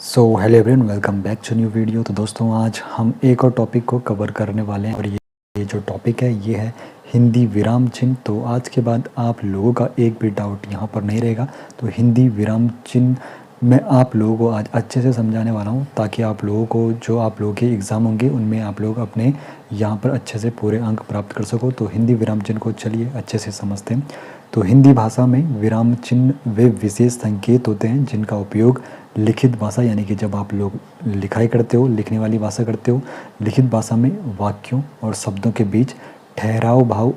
Hello everyone, welcome back to new video. तो दोस्तों, आज हम एक और टॉपिक को कवर करने वाले हैं और ये जो टॉपिक है ये है हिंदी विराम चिन्ह। तो आज के बाद आप लोगों का एक भी डाउट यहाँ पर नहीं रहेगा। तो हिंदी विराम चिन्ह मैं आप लोगों को आज अच्छे से समझाने वाला हूँ, ताकि आप लोगों को जो आप लोगों के एग्ज़ाम होंगे उनमें आप लोग अपने यहाँ पर अच्छे से पूरे अंक प्राप्त कर सको। तो हिंदी विराम चिन्ह को चलिए अच्छे से समझते हैं। तो हिंदी भाषा में विराम चिन्ह वे विशेष संकेत होते हैं जिनका उपयोग लिखित भाषा, यानी कि जब आप लोग लिखाई करते हो, लिखने वाली भाषा करते हो, लिखित भाषा में वाक्यों और शब्दों के बीच ठहराव भाव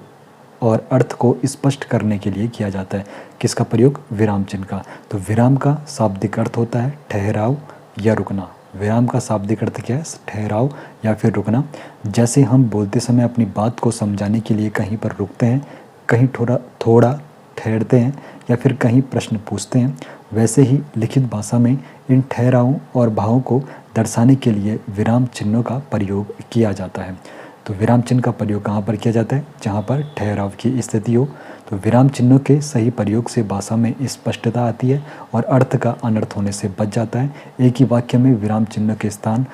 और अर्थ को स्पष्ट करने के लिए किया जाता है। किसका प्रयोग? विराम चिन्ह का। तो विराम का शाब्दिक अर्थ होता है ठहराव या रुकना। विराम का शाब्दिक अर्थ क्या है? ठहराव या फिर रुकना। जैसे हम बोलते समय अपनी बात को समझाने के लिए कहीं पर रुकते हैं, कहीं थोड़ा ठहरते हैं या फिर कहीं प्रश्न पूछते हैं, वैसे ही लिखित भाषा में इन ठहरावों और भावों को दर्शाने के लिए विराम चिन्हों का प्रयोग किया जाता है। तो विराम चिन्ह का प्रयोग कहाँ पर किया जाता है? जहाँ पर ठहराव की स्थिति हो। तो विराम चिन्हों के सही प्रयोग से भाषा में स्पष्टता आती है और अर्थ का अनर्थ होने से बच जाता है। एक ही वाक्य में विराम चिन्हों के स्थान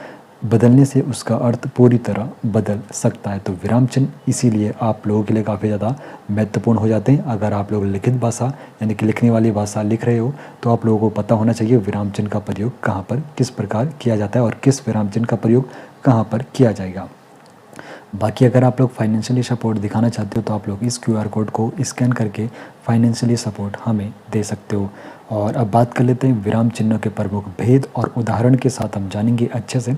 बदलने से उसका अर्थ पूरी तरह बदल सकता है। तो विराम चिन्ह इसीलिए आप लोगों के लिए काफ़ी ज़्यादा महत्वपूर्ण हो जाते हैं। अगर आप लोग लिखित भाषा यानी कि लिखने वाली भाषा लिख रहे हो तो आप लोगों को पता होना चाहिए विराम चिन्ह का प्रयोग कहाँ पर किस प्रकार किया जाता है और किस विराम चिन्ह का प्रयोग कहाँ पर किया जाएगा। बाकी अगर आप लोग फाइनेंशियली सपोर्ट दिखाना चाहते हो तो आप लोग इस QR कोड को स्कैन करके फाइनेंशियली सपोर्ट हमें दे सकते हो। और अब बात कर लेते हैं विराम चिन्हों के प्रमुख भेद और उदाहरण के साथ हम जानेंगे अच्छे से।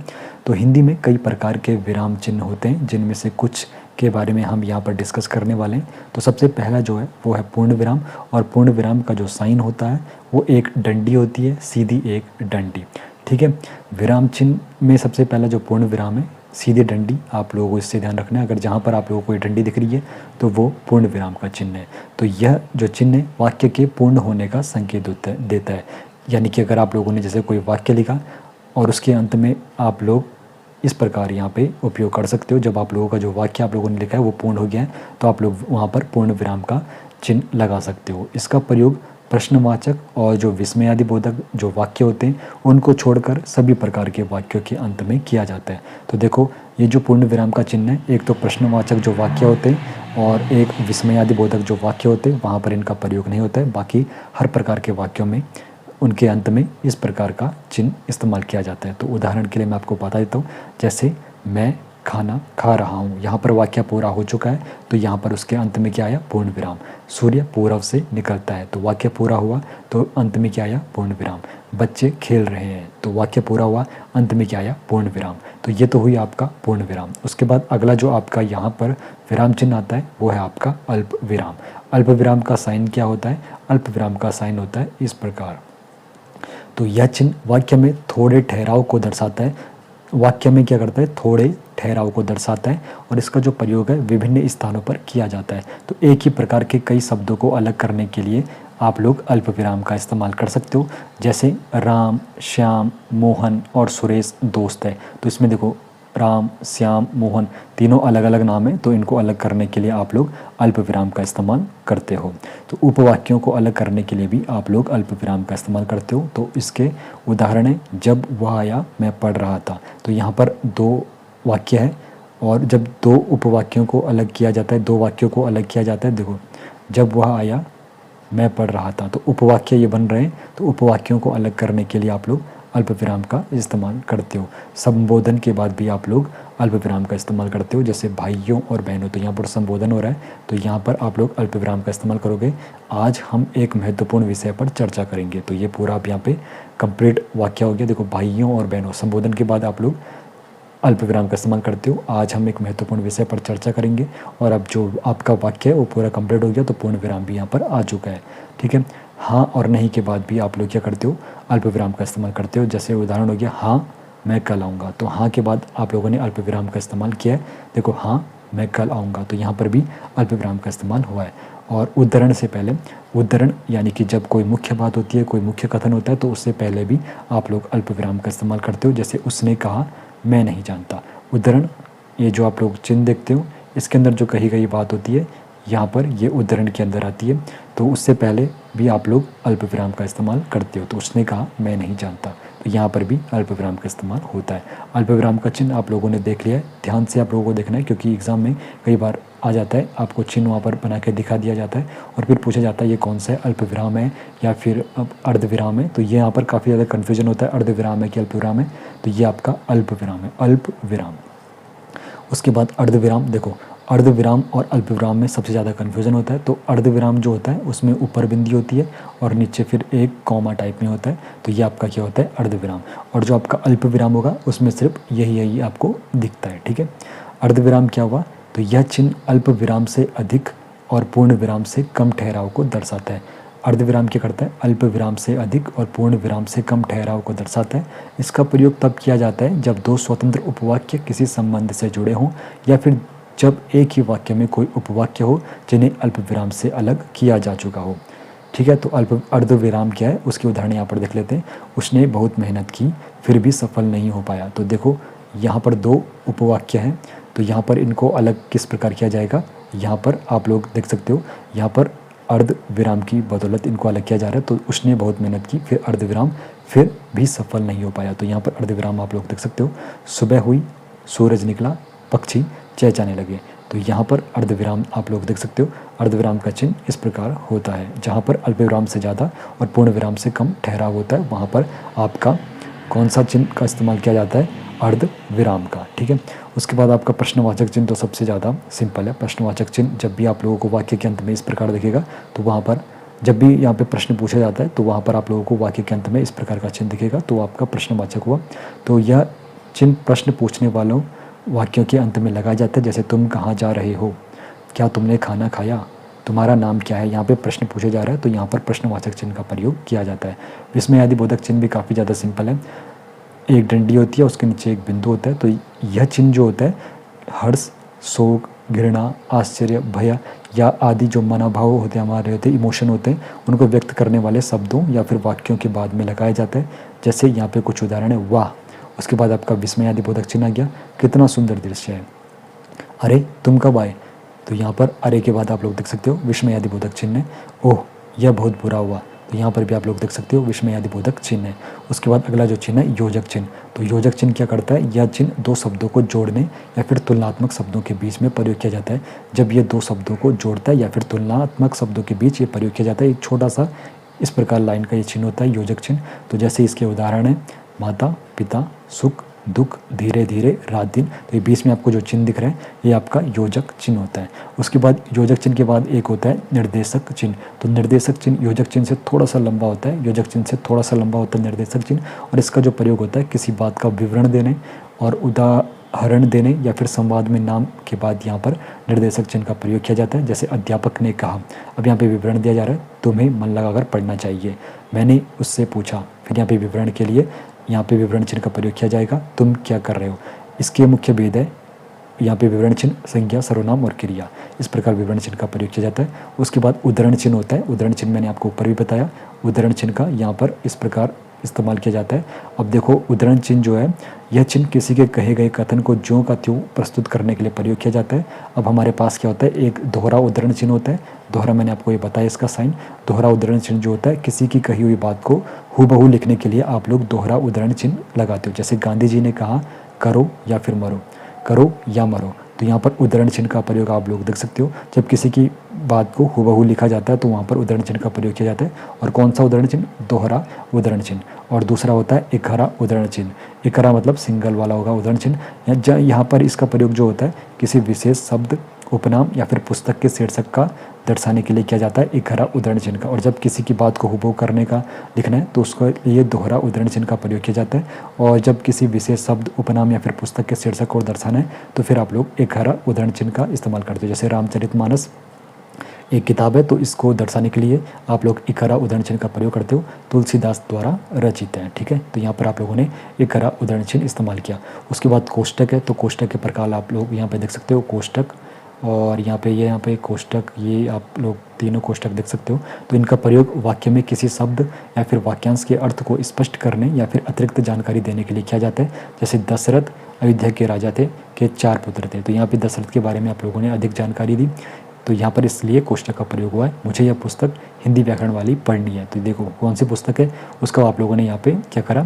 तो हिंदी में कई प्रकार के विराम चिन्ह होते हैं, जिनमें से कुछ के बारे में हम यहाँ पर डिस्कस करने वाले हैं। तो सबसे पहला जो है वो है पूर्ण विराम। और पूर्ण विराम का जो साइन होता है वो एक डंडी होती है, सीधी एक डंडी। ठीक है, विराम चिन्ह में सबसे पहला जो पूर्ण विराम है, सीधी डंडी, आप लोगों को इससे ध्यान रखना है। अगर जहाँ पर आप लोगों को कोई डंडी दिख रही है तो वो पूर्ण विराम का चिन्ह है। तो यह जो चिन्ह है वाक्य के पूर्ण होने का संकेत देता है। यानी कि अगर आप लोगों ने जैसे कोई वाक्य लिखा और उसके अंत में आप लोग इस प्रकार यहाँ पे उपयोग कर सकते हो। जब आप लोगों का जो वाक्य आप लोगों ने लिखा है वो पूर्ण हो गया है तो आप लोग वहाँ पर पूर्ण विराम का चिन्ह लगा सकते हो। इसका प्रयोग प्रश्नवाचक और जो विस्मयादिबोधक जो वाक्य होते हैं उनको छोड़कर सभी प्रकार के वाक्यों के अंत में किया जाता है। तो देखो, ये जो पूर्ण विराम का चिन्ह है, एक तो प्रश्नवाचक जो वाक्य होते हैं और एक विस्मयादिबोधक जो वाक्य होते हैं, वहाँ पर इनका प्रयोग नहीं होता है। बाकी हर प्रकार के वाक्यों में उनके अंत में इस प्रकार का चिन्ह इस्तेमाल किया जाता है। तो उदाहरण के लिए मैं आपको बता देता हूँ, जैसे मैं खाना खा रहा हूँ, यहाँ पर वाक्य पूरा हो चुका है तो यहाँ पर उसके अंत में क्या आया? पूर्ण विराम। सूर्य पूर्व से निकलता है तो वाक्य पूरा हुआ तो अंत में क्या आया? पूर्ण विराम। बच्चे खेल रहे हैं तो वाक्य पूरा हुआ, अंत में क्या आया? पूर्ण विराम। तो ये तो हुई आपका पूर्ण विराम। उसके बाद अगला जो आपका यहाँ पर विराम चिन्ह आता है वो है आपका अल्प विराम। अल्प विराम का साइन क्या होता है? अल्प विराम का साइन होता है इस प्रकार। तो यह चिन्ह वाक्य में थोड़े ठहराव को दर्शाता है। वाक्य में क्या करता है? थोड़े ठहराव को दर्शाता है और इसका जो प्रयोग है विभिन्न स्थानों पर किया जाता है। तो एक ही प्रकार के कई शब्दों को अलग करने के लिए आप लोग अल्प विराम का इस्तेमाल कर सकते हो। जैसे राम, श्याम, मोहन और सुरेश दोस्त है, तो इसमें देखो राम, श्याम, मोहन तीनों अलग अलग नाम है, तो इनको अलग करने के लिए आप लोग अल्प विराम का इस्तेमाल करते हो। तो उपवाक्यों को अलग करने के लिए भी आप लोग अल्प विराम का इस्तेमाल करते हो। तो इसके उदाहरण है, जब वह आया मैं पढ़ रहा था। तो यहाँ पर दो वाक्य है और जब दो उपवाक्यों को अलग किया जाता है, दो वाक्यों को अलग किया जाता है, देखो जब वह आया मैं पढ़ रहा था, तो उपवाक्य ये बन रहे हैं। तो उपवाक्यों को अलग करने के लिए आप लोग अल्प विराम का इस्तेमाल करते हो। संबोधन के बाद भी आप लोग अल्प विराम का इस्तेमाल करते हो। जैसे भाइयों और बहनों, तो यहाँ पर संबोधन हो रहा है तो यहाँ पर आप लोग अल्प विराम का इस्तेमाल करोगे। आज हम एक महत्वपूर्ण विषय पर चर्चा करेंगे, तो ये पूरा आप यहाँ पे कंप्लीट वाक्य हो गया। देखो भाइयों और बहनों, संबोधन के बाद आप लोग अल्प विराम का इस्तेमाल करते हो। आज हम एक महत्वपूर्ण विषय पर चर्चा करेंगे और अब जो आपका वाक्य है वो पूरा कंप्लीट हो गया तो पूर्ण विराम भी यहाँ पर आ चुका है। ठीक है, हाँ और नहीं के बाद भी आप लोग क्या करते हो? अल्प विराम का इस्तेमाल करते हो। जैसे उदाहरण हो गया, हाँ मैं कल आऊँगा, तो हाँ के बाद आप लोगों ने अल्प विराम का इस्तेमाल किया है। देखो हाँ मैं कल आऊँगा, तो यहाँ पर भी अल्प विराम का इस्तेमाल हुआ है। और उद्धरण से पहले, उद्धरण यानी कि जब कोई मुख्य बात होती है, कोई मुख्य कथन होता है, तो उससे पहले भी आप लोग अल्प विराम का इस्तेमाल करते हो। जैसे उसने कहा मैं नहीं जानता। उद्धरण, ये जो आप लोग चिन्ह देखते हो इसके अंदर जो कही गई बात होती है यहाँ पर ये उद्धरण के अंदर आती है, तो उससे पहले भी आप लोग अल्प विराम का इस्तेमाल करते हो। तो उसने कहा मैं नहीं जानता, तो यहाँ पर भी अल्पविराम का इस्तेमाल होता है। अल्पविराम का चिन्ह आप लोगों ने देख लिया है, ध्यान से आप लोगों को देखना है क्योंकि एग्ज़ाम में कई बार आ जाता है, आपको चिन्ह वहाँ पर बना के दिखा दिया जाता है और फिर पूछा जाता है ये कौन सा है, अल्पविराम है या फिर अर्धविराम है। तो ये यहाँ पर काफ़ी ज़्यादा कन्फ्यूजन होता है, अर्धविराम है कि अल्पविराम है, तो ये आपका अल्पविराम है, अल्पविराम। उसके बाद अर्धविराम, देखो अर्धविराम और अल्पविराम में सबसे ज़्यादा कन्फ्यूज़न होता है। तो अर्धविराम जो होता है उसमें ऊपर बिंदी होती है और नीचे फिर एक कॉमा टाइप में होता है, तो ये आपका क्या होता है, अर्धविराम। और जो आपका अल्पविराम होगा उसमें सिर्फ यही आपको दिखता है, ठीक है। अर्धविराम क्या हुआ, तो यह चिन्ह अल्पविराम से अधिक और पूर्ण विराम से कम ठहराव को दर्शाता है। अर्धविराम क्या करता है, अल्पविराम से अधिक और पूर्ण विराम से कम ठहराव को दर्शाता है। इसका प्रयोग तब किया जाता है जब दो स्वतंत्र उपवाक्य किसी संबंध से जुड़े हों या फिर जब एक ही वाक्य में कोई उपवाक्य हो जिन्हें अल्पविराम से अलग किया जा चुका हो, ठीक है। तो अर्धविराम क्या है, उसकी उदाहरण यहाँ पर देख लेते हैं। उसने बहुत मेहनत की फिर भी सफल नहीं हो पाया। तो देखो यहाँ पर दो उपवाक्य हैं, तो यहाँ पर इनको अलग किस प्रकार किया जाएगा, यहाँ पर आप लोग देख सकते हो, यहाँ पर अर्धविराम की बदौलत इनको अलग किया जा रहा है। तो उसने बहुत मेहनत की फिर अर्धविराम फिर भी सफल नहीं हो पाया, तो यहाँ पर अर्धविराम आप लोग देख सकते हो। सुबह हुई, सूरज निकला, पक्षी चहचहाने लगे, तो यहाँ पर अर्धविराम आप लोग देख सकते हो। अर्धविराम का चिन्ह इस प्रकार होता है, जहाँ पर अल्पविराम से ज़्यादा और पूर्ण विराम से कम ठहराव होता है, वहाँ पर आपका कौन सा चिन्ह का इस्तेमाल किया जाता है, अर्धविराम का, ठीक है। उसके बाद आपका प्रश्नवाचक चिन्ह तो सबसे ज़्यादा सिंपल है। प्रश्नवाचक चिन्ह जब भी आप लोगों को वाक्य के अंत में इस प्रकार दिखेगा, तो वहाँ पर जब भी यहाँ पे प्रश्न पूछा जाता है तो वहाँ पर आप लोगों को वाक्य के अंत में इस प्रकार का चिन्ह दिखेगा, तो आपका प्रश्नवाचक हुआ। तो यह चिन्ह प्रश्न पूछने वालों वाक्यों के अंत में लगाया जाता है, जैसे तुम कहाँ जा रहे हो, क्या तुमने खाना खाया, तुम्हारा नाम क्या है। यहाँ पे प्रश्न पूछे जा रहा है तो यहाँ पर प्रश्नवाचक चिन्ह का प्रयोग किया जाता है। विस्मयादिबोधक चिन्ह भी काफ़ी ज़्यादा सिंपल है। एक डंडी होती है, उसके नीचे एक बिंदु होता है, तो यह चिन्ह जो होता है हर्ष, शोक, घृणा, आश्चर्य, भय या आदि जो मनोभाव होते हैं, हमारे होते हैं, इमोशन होते हैं, उनको व्यक्त करने वाले शब्दों या फिर वाक्यों के बाद में लगाया जाता है। जैसे यहाँ पे कुछ उदाहरण है, वाह, उसके बाद आपका विस्मयादिबोधक चिन्ह आ गया, कितना सुंदर दृश्य है, अरे तुम कब आए, तो यहाँ पर अरे के बाद आप लोग देख सकते हो विस्मयादिबोधक चिन्ह है। ओह, यह बहुत बुरा हुआ, तो यहाँ पर भी आप लोग देख सकते हो विस्मयादिबोधक चिन्ह है। उसके बाद अगला जो चिन्ह है योजक चिन्ह, तो योजक चिन्ह क्या करता है, यह चिन्ह दो शब्दों को जोड़ने या फिर तुलनात्मक शब्दों के बीच में प्रयोग किया जाता है। जब ये दो शब्दों को जोड़ता है या फिर तुलनात्मक शब्दों के बीच ये प्रयोग किया जाता है, एक छोटा सा इस प्रकार लाइन का ये चिन्ह होता है योजक चिन्ह। तो जैसे इसके उदाहरण है माता, पिता, सुख, दुख, धीरे धीरे, रात दिन, तो ये बीच में आपको जो चिन्ह दिख रहा है ये आपका योजक चिन्ह होता है। उसके बाद योजक चिन्ह के बाद एक होता है निर्देशक चिन्ह। तो निर्देशक चिन्ह योजक चिन्ह से थोड़ा सा लंबा होता है, योजक चिन्ह से थोड़ा सा लंबा होता है निर्देशक चिन्ह, और इसका जो प्रयोग होता है किसी बात का विवरण देने और उदाहरण देने या फिर संवाद में नाम के बाद यहाँ पर निर्देशक चिन्ह का प्रयोग किया जाता है। जैसे अध्यापक ने कहा, अब यहाँ पे विवरण दिया जा रहा है, तुम्हें मन लगाकर पढ़ना चाहिए, मैंने उससे पूछा, फिर यहाँ पे विवरण के लिए यहाँ पे विवरण चिन्ह का प्रयोग किया जाएगा, तुम क्या कर रहे हो। इसके मुख्य भेद है, यहाँ पे विवरण चिन्ह संज्ञा, सर्वनाम और क्रिया, इस प्रकार विवरण चिन्ह का प्रयोग किया जाता है। उसके बाद उद्धरण चिन्ह होता है। उद्धरण चिन्ह मैंने आपको ऊपर भी बताया, उद्धरण चिन्ह का यहाँ पर इस प्रकार इस्तेमाल किया जाता है। अब देखो उद्धरण चिन्ह जो है, यह चिन्ह किसी के कहे गए कथन को ज्यों का त्यों प्रस्तुत करने के लिए प्रयोग किया जाता है। अब हमारे पास क्या होता है, एक दोहरा उद्धरण चिन्ह होता है। दोहरा मैंने आपको ये बताया इसका साइन। दोहरा उद्धरण चिन्ह जो होता है, किसी की कही हुई बात को हूबहू लिखने के लिए आप लोग दोहरा उद्धरण चिन्ह लगाते हो। जैसे गांधी जी ने कहा, करो या फिर मरो, करो या मरो, तो यहाँ पर उद्धरण चिन्ह का प्रयोग आप लोग देख सकते हो। जब किसी की बात को हूबहू लिखा जाता है तो वहाँ पर उद्धरण चिन्ह का प्रयोग किया जाता है। और कौन सा उद्धरण चिन्ह, दोहरा उद्धरण चिन्ह। और दूसरा होता है इकहरा उद्धरण चिन्ह। इकहरा मतलब सिंगल वाला होगा उद्धरण चिन्ह। यहाँ पर इसका प्रयोग जो होता है किसी विशेष शब्द, उपनाम या फिर पुस्तक के शीर्षक का दर्शाने के लिए किया जाता है इकहरा उद्धरण चिन्ह का। और जब किसी की बात को हूबहू करने का लिखना है तो उसको ये दोहरा उद्धरण चिन्ह का प्रयोग किया जाता है। और जब किसी विशेष शब्द, उपनाम या फिर पुस्तक के शीर्षक को दर्शाना है तो फिर आप लोग इकहरा उद्धरण चिन्ह का इस्तेमाल करते हो। जैसे रामचरितमानस एक किताब है, तो इसको दर्शाने के लिए आप लोग इकहरा उद्धरण चिन्ह का प्रयोग करते हो, तुलसीदास द्वारा रचित है, ठीक है। तो यहाँ पर आप लोगों ने इकहरा उद्धरण चिन्ह इस्तेमाल किया। उसके बाद कोष्टक है, तो कोष्टक के प्रकार आप लोग यहाँ पे देख सकते हो, कोष्टक और यहाँ पे कोष्टक, ये आप लोग तीनों कोष्टक देख सकते हो। तो इनका प्रयोग वाक्य में किसी शब्द या फिर वाक्यांश के अर्थ को स्पष्ट करने या फिर अतिरिक्त जानकारी देने के लिए किया जाता है। जैसे दशरथ अयोध्या के राजा थे, के 4 पुत्र थे, तो यहाँ पे दशरथ के बारे में आप लोगों ने अधिक जानकारी दी, तो यहाँ पर इसलिए कोष्टक का प्रयोग हुआ है। मुझे यह पुस्तक हिंदी व्याकरण वाली पढ़नी है, तो देखो कौन सी पुस्तक है उसका आप लोगों ने यहाँ पे क्या करा,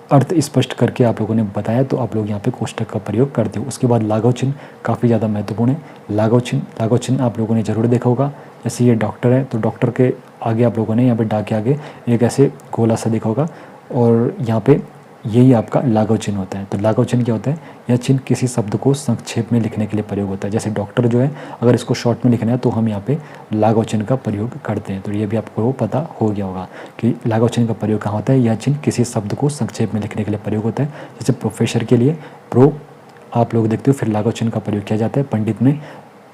अर्थ स्पष्ट करके आप लोगों ने बताया तो आप लोग यहाँ पे कोष्टक का प्रयोग करते हो। उसके बाद लाघव चिन्ह काफ़ी ज़्यादा महत्वपूर्ण है। लाघव चिन्ह आप लोगों ने ज़रूर देखा होगा। जैसे ये डॉक्टर है तो डॉक्टर के आगे आप लोगों ने यहाँ पे डा के आगे एक ऐसे गोला सा देखा होगा और यहाँ पे यही आपका लाघव चिन्ह होता है। तो लाघव चिन्ह क्या होता है? यह चिन्ह किसी शब्द को संक्षेप में लिखने के लिए प्रयोग होता है। जैसे डॉक्टर जो है, अगर इसको शॉर्ट में लिखना है तो हम यहाँ पे लाघव चिन्ह का प्रयोग करते हैं। तो ये भी आपको पता हो गया होगा कि लाघव चिन्ह का प्रयोग कहाँ होता है। यह चिन्ह किसी शब्द को संक्षेप में लिखने के लिए प्रयोग होता है। जैसे प्रोफेसर के लिए प्रो आप लोग देखते हो, फिर लाघव चिन्ह का प्रयोग किया जाता है। पंडित में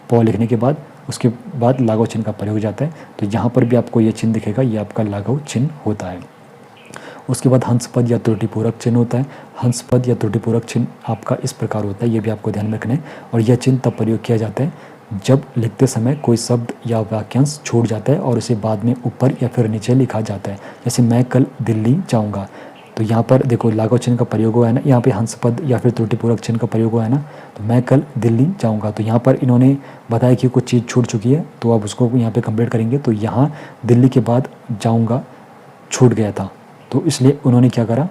प लिखने के बाद उसके बाद लाघव चिन्ह का प्रयोग जाता है। तो यहाँ पर भी आपको ये चिन्ह दिखेगा, ये आपका लाघव चिन्ह होता है। उसके बाद हंसपद या त्रुटिपूरक चिन्ह होता है। हंसपद या त्रुटिपूरक चिन्ह आपका इस प्रकार होता है, ये भी आपको ध्यान में रखना है। और यह चिन्ह तब प्रयोग किया जाता है जब लिखते समय कोई शब्द या वाक्यांश छूट जाता है और उसे बाद में ऊपर या फिर नीचे लिखा जाता है। जैसे मैं कल दिल्ली जाऊँगा, तो यहाँ पर देखो लाघव चिन्ह का प्रयोग हुआ है ना, यहाँ पे हंसपद या फिर त्रुटिपूरक चिन्ह का प्रयोग हुआ है ना। तो मैं कल दिल्ली जाऊँगा, तो यहाँ पर इन्होंने बताया कि कुछ चीज़ छूट चुकी है, तो अब उसको यहाँ पे कंप्लीट करेंगे। तो यहाँ दिल्ली के बाद जाऊँगा छूट गया था, तो इसलिए उन्होंने क्या करा,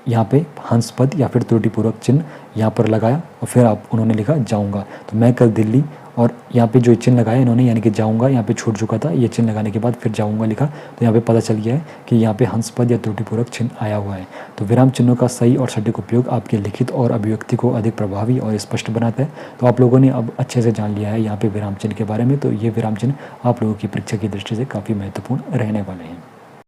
यहाँ पे हंसपद या फिर त्रुटिपूरक चिन्ह यहाँ पर लगाया और फिर उन्होंने लिखा जाऊँगा। तो मैं कल दिल्ली, और यहाँ पे जो चिन्ह लगाया इन्होंने, यानी कि जाऊँगा यहाँ पे छूट चुका था, ये चिन्ह लगाने के बाद फिर जाऊँगा लिखा। तो यहाँ पे पता चल गया है कि यहाँ पे हंसपद या त्रुटिपूरक चिन्ह आया हुआ है। तो विराम चिन्हों का सही और सटीक उपयोग आपके लिखित और अभिव्यक्ति को अधिक प्रभावी और स्पष्ट बनाता है। तो आप लोगों ने अब अच्छे से जान लिया है यहाँ पे विराम चिन्ह के बारे में। तो ये विराम चिन्ह आप लोगों की परीक्षा की दृष्टि से काफ़ी महत्वपूर्ण रहने वाले हैं।